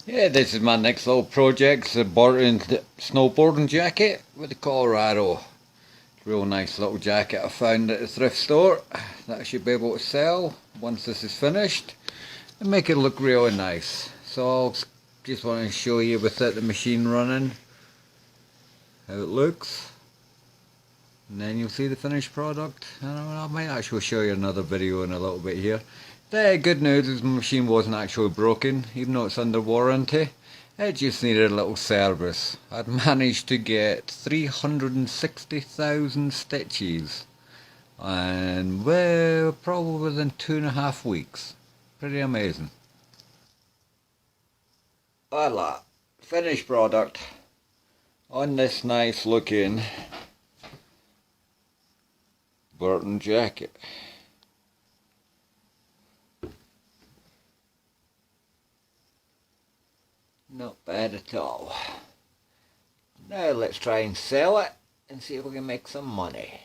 Yeah, this is my next little project. It's a Burton snowboarding jacket with the Colorado. Real nice little jacket I found at a thrift store that I should be able to sell once this is finished and make it look really nice. So I'll just want to show you without the machine running how it looks, and then you'll see the finished product. And I might actually show you another video in a little bit here. The good news is my machine wasn't actually broken, even though it's under warranty. It just needed a little service. I'd managed to get 360,000 stitches, and well, probably within 2.5 weeks. Pretty amazing. Voila, finished product on this nice looking Burton jacket. Not bad at all. Now let's try and sell it and see if we can make some money.